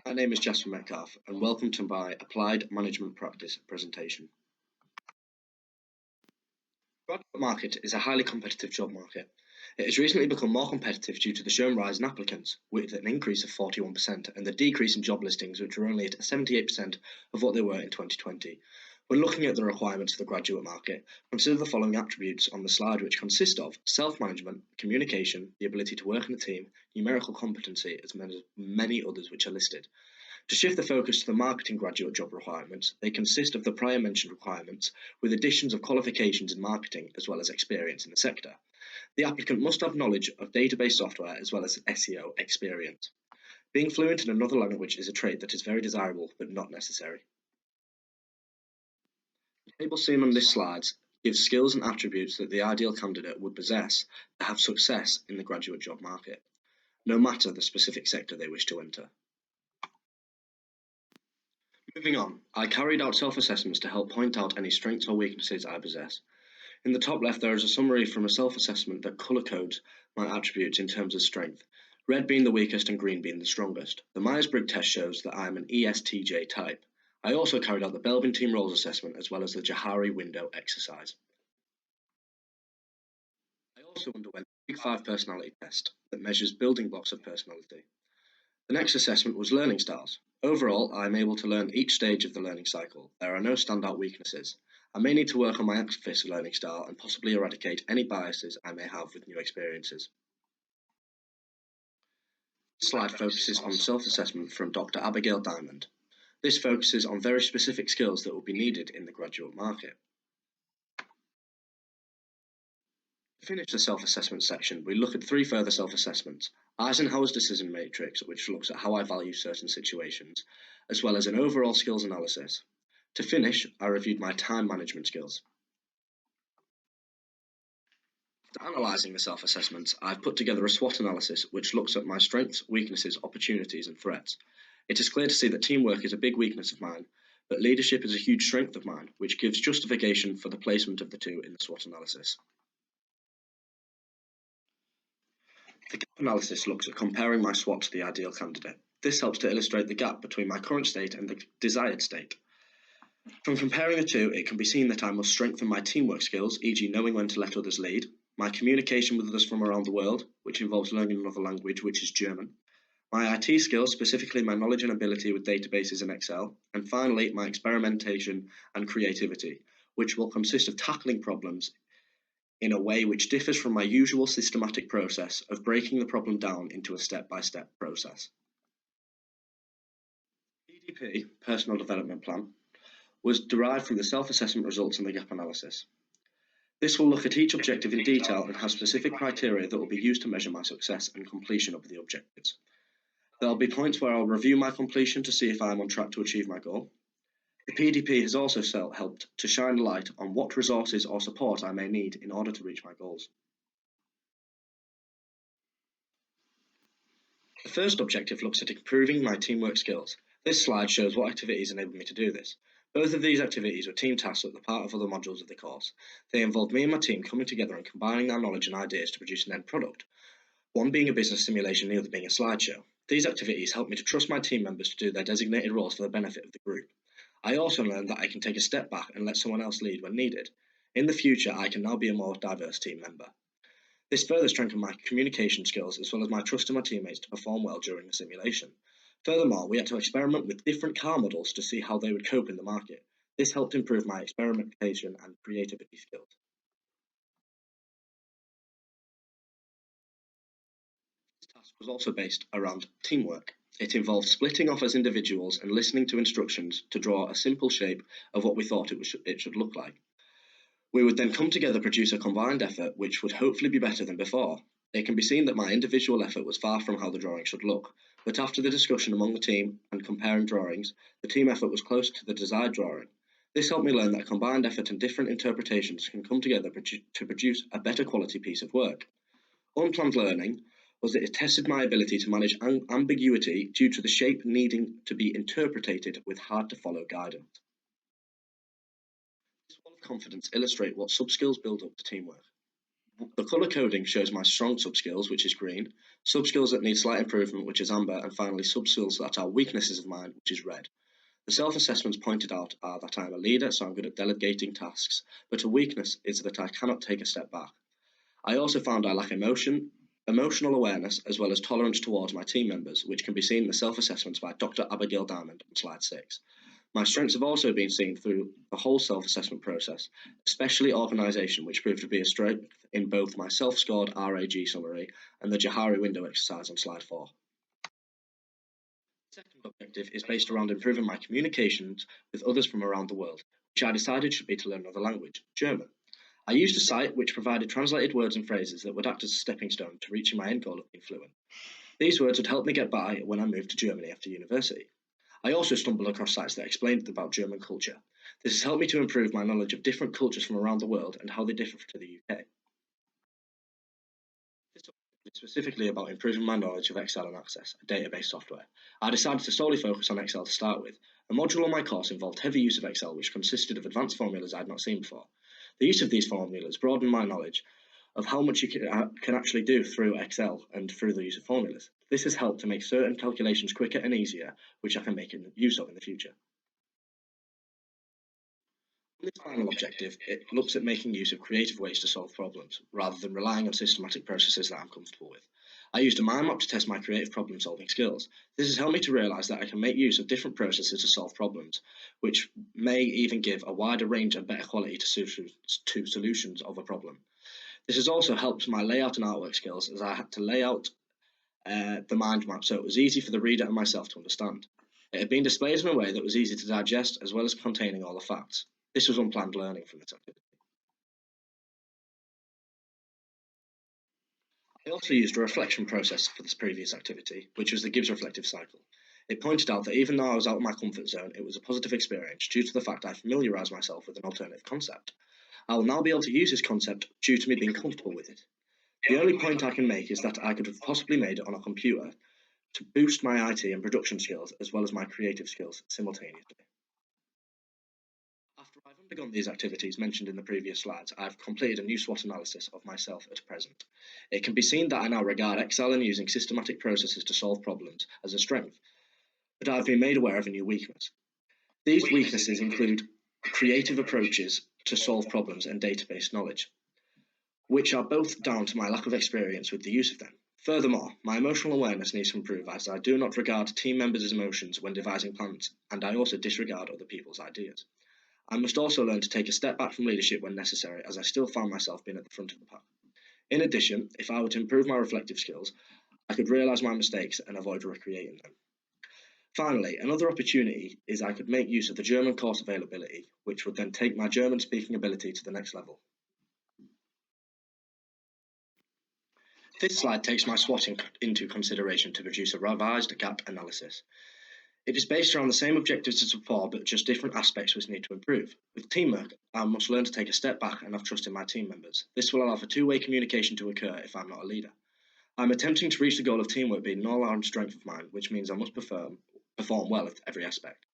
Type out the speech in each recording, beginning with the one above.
My name is Jasper Metcalf, and welcome to my Applied Management Practice presentation. The graduate market is a highly competitive job market. It has recently become more competitive due to the shown rise in applicants, with an increase of 41%, and the decrease in job listings, which were only at 78% of what they were in 2020. When looking at the requirements of the graduate market, consider the following attributes on the slide, which consist of self-management, communication, the ability to work in a team, numerical competency, as many others which are listed. To shift the focus to the marketing graduate job requirements, they consist of the prior mentioned requirements, with additions of qualifications in marketing as well as experience in the sector. The applicant must have knowledge of database software as well as SEO experience. Being fluent in another language is a trait that is very desirable but not necessary. The table seen on this slide gives skills and attributes that the ideal candidate would possess to have success in the graduate job market, no matter the specific sector they wish to enter. Moving on, I carried out self-assessments to help point out any strengths or weaknesses I possess. In the top left, there is a summary from a self-assessment that colour codes my attributes in terms of strength, red being the weakest and green being the strongest. The Myers-Briggs test shows that I am an ESTJ type. I also carried out the Belbin Team Roles Assessment as well as the Johari Window exercise. I also underwent the Big 5 personality test that measures building blocks of personality. The next assessment was learning styles. Overall, I am able to learn each stage of the learning cycle. There are no standout weaknesses. I may need to work on my activist learning style and possibly eradicate any biases I may have with new experiences. This slide focuses on self-assessment from Dr. Abigail Diamond. This focuses on very specific skills that will be needed in the graduate market. To finish the self-assessment section, we look at 3 further self-assessments: Eisenhower's decision matrix, which looks at how I value certain situations, as well as an overall skills analysis. To finish, I reviewed my time management skills. After analysing the self-assessments, I've put together a SWOT analysis which looks at my strengths, weaknesses, opportunities and threats. It is clear to see that teamwork is a big weakness of mine, but leadership is a huge strength of mine, which gives justification for the placement of the two in the SWOT analysis. The gap analysis looks at comparing my SWOT to the ideal candidate. This helps to illustrate the gap between my current state and the desired state. From comparing the two, it can be seen that I must strengthen my teamwork skills, e.g. knowing when to let others lead, my communication with others from around the world, which involves learning another language, which is German, my IT skills, specifically my knowledge and ability with databases and Excel, and finally, my experimentation and creativity, which will consist of tackling problems in a way which differs from my usual systematic process of breaking the problem down into a step-by-step process. PDP, Personal Development Plan, was derived from the self-assessment results and the gap analysis. This will look at each objective in detail and have specific criteria that will be used to measure my success and completion of the objectives. There will be points where I'll review my completion to see if I am on track to achieve my goal. The PDP has also helped to shine a light on what resources or support I may need in order to reach my goals. The first objective looks at improving my teamwork skills. This slide shows what activities enabled me to do this. Both of these activities were team tasks at the part of other modules of the course. They involved me and my team coming together and combining our knowledge and ideas to produce an end product, one being a business simulation, the other being a slideshow. These activities helped me to trust my team members to do their designated roles for the benefit of the group. I also learned that I can take a step back and let someone else lead when needed. In the future, I can now be a more diverse team member. This further strengthened my communication skills as well as my trust in my teammates to perform well during the simulation. Furthermore, we had to experiment with different car models to see how they would cope in the market. This helped improve my experimentation and creativity skills. This task was also based around teamwork. It involved splitting off as individuals and listening to instructions to draw a simple shape of what we thought it should look like. We would then come together, produce a combined effort which would hopefully be better than before. It can be seen that my individual effort was far from how the drawing should look, but after the discussion among the team and comparing drawings, the team effort was closer to the desired drawing. This helped me learn that combined effort and different interpretations can come together to produce a better quality piece of work. Unplanned learning was that it tested my ability to manage ambiguity due to the shape needing to be interpreted with hard-to-follow guidance. This wall of confidence illustrates what sub-skills build up to teamwork. The colour coding shows my strong subskills, which is green, subskills that need slight improvement, which is amber, and finally subskills that are weaknesses of mine, which is red. The self-assessments pointed out are that I am a leader, so I'm good at delegating tasks, but a weakness is that I cannot take a step back. I also found I lack emotional awareness, as well as tolerance towards my team members, which can be seen in the self-assessments by Dr. Abigail Diamond on slide 6. My strengths have also been seen through the whole self-assessment process, especially organisation, which proved to be a strength in both my self-scored RAG summary and the Johari window exercise on slide 4. The second objective is based around improving my communications with others from around the world, which I decided should be to learn another language, German. I used a site which provided translated words and phrases that would act as a stepping stone to reaching my end goal of being fluent. These words would help me get by when I moved to Germany after university. I also stumbled across sites that explained about German culture. This has helped me to improve my knowledge of different cultures from around the world and how they differ to the UK. This is specifically about improving my knowledge of Excel and Access, a database software. I decided to solely focus on Excel to start with. A module on my course involved heavy use of Excel, which consisted of advanced formulas I had not seen before. The use of these formulas broadened my knowledge of how much you can actually do through Excel and through the use of formulas. This has helped to make certain calculations quicker and easier, which I can make use of in the future. On this final objective, it looks at making use of creative ways to solve problems, rather than relying on systematic processes that I'm comfortable with. I used a mind map to test my creative problem-solving skills. This has helped me to realise that I can make use of different processes to solve problems, which may even give a wider range and better quality to solutions of a problem. This has also helped my layout and artwork skills, as I had to lay out the mind map so it was easy for the reader and myself to understand. It had been displayed in a way that was easy to digest, as well as containing all the facts. This was unplanned learning from this activity. I also used a reflection process for this previous activity, which was the Gibbs reflective cycle. It pointed out that even though I was out of my comfort zone, it was a positive experience due to the fact I familiarised myself with an alternative concept. I will now be able to use this concept due to me being comfortable with it. The only point I can make is that I could have possibly made it on a computer to boost my IT and production skills as well as my creative skills simultaneously. After I've undergone these activities mentioned in the previous slides, I've completed a new SWOT analysis of myself at present. It can be seen that I now regard Excel and using systematic processes to solve problems as a strength, but I've been made aware of a new weakness. These weaknesses include creative approaches to solve problems and database knowledge, which are both down to my lack of experience with the use of them. Furthermore, my emotional awareness needs to improve, as I do not regard team members' emotions when devising plans, and I also disregard other people's ideas. I must also learn to take a step back from leadership when necessary, as I still found myself being at the front of the pack. In addition, if I were to improve my reflective skills, I could realise my mistakes and avoid recreating them. Finally, another opportunity is I could make use of the German course availability, which would then take my German speaking ability to the next level. This slide takes my SWOT into consideration to produce a revised gap analysis. It is based around the same objectives as before, but just different aspects which need to improve. With teamwork, I must learn to take a step back and have trust in my team members. This will allow for two-way communication to occur if I'm not a leader. I'm attempting to reach the goal of teamwork being an all-round strength of mine, which means I must perform well at every aspect.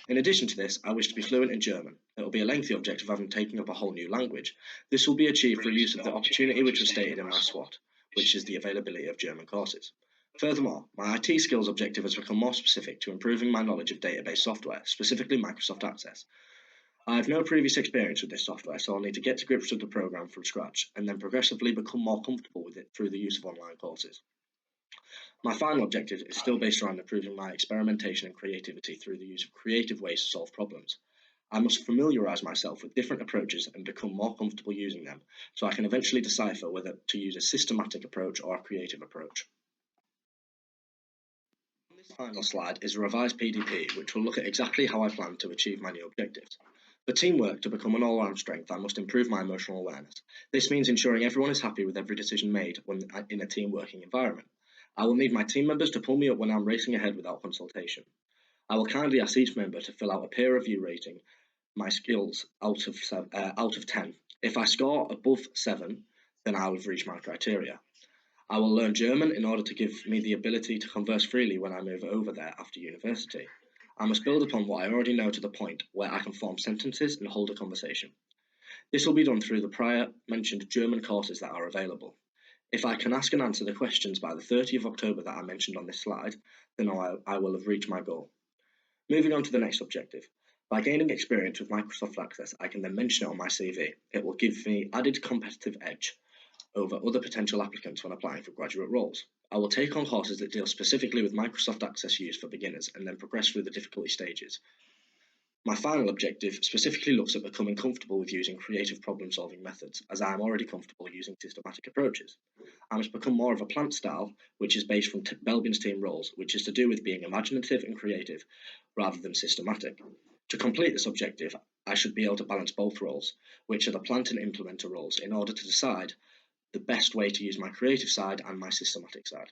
In addition to this, I wish to be fluent in German. It will be a lengthy objective of taking up a whole new language. This will be achieved through use of the opportunity which was stated in my SWOT, which is the availability of German courses. Furthermore, my IT skills objective has become more specific to improving my knowledge of database software, specifically Microsoft Access. I have no previous experience with this software, so I'll need to get to grips with the program from scratch and then progressively become more comfortable with it through the use of online courses. My final objective is still based around improving my experimentation and creativity through the use of creative ways to solve problems. I must familiarise myself with different approaches and become more comfortable using them, so I can eventually decipher whether to use a systematic approach or a creative approach. On this final slide is a revised PDP, which will look at exactly how I plan to achieve my new objectives. For teamwork to become an all-round strength, I must improve my emotional awareness. This means ensuring everyone is happy with every decision made when in a team working environment. I will need my team members to pull me up when I'm racing ahead without consultation. I will kindly ask each member to fill out a peer review rating my skills out of 10. If I score above 7, then I will have reached my criteria. I will learn German in order to give me the ability to converse freely when I move over there after university. I must build upon what I already know to the point where I can form sentences and hold a conversation. This will be done through the prior mentioned German courses that are available. If I can ask and answer the questions by the 30th of October that I mentioned on this slide, then I will have reached my goal. Moving on to the next objective. By gaining experience with Microsoft Access, I can then mention it on my CV. It will give me added competitive edge over other potential applicants when applying for graduate roles. I will take on courses that deal specifically with Microsoft Access use for beginners and then progress through the difficulty stages. My final objective specifically looks at becoming comfortable with using creative problem-solving methods, as I am already comfortable using systematic approaches. I must become more of a plant style, which is based from Belbin's team roles, which is to do with being imaginative and creative rather than systematic. To complete this objective, I should be able to balance both roles, which are the plant and implementer roles, in order to decide the best way to use my creative side and my systematic side.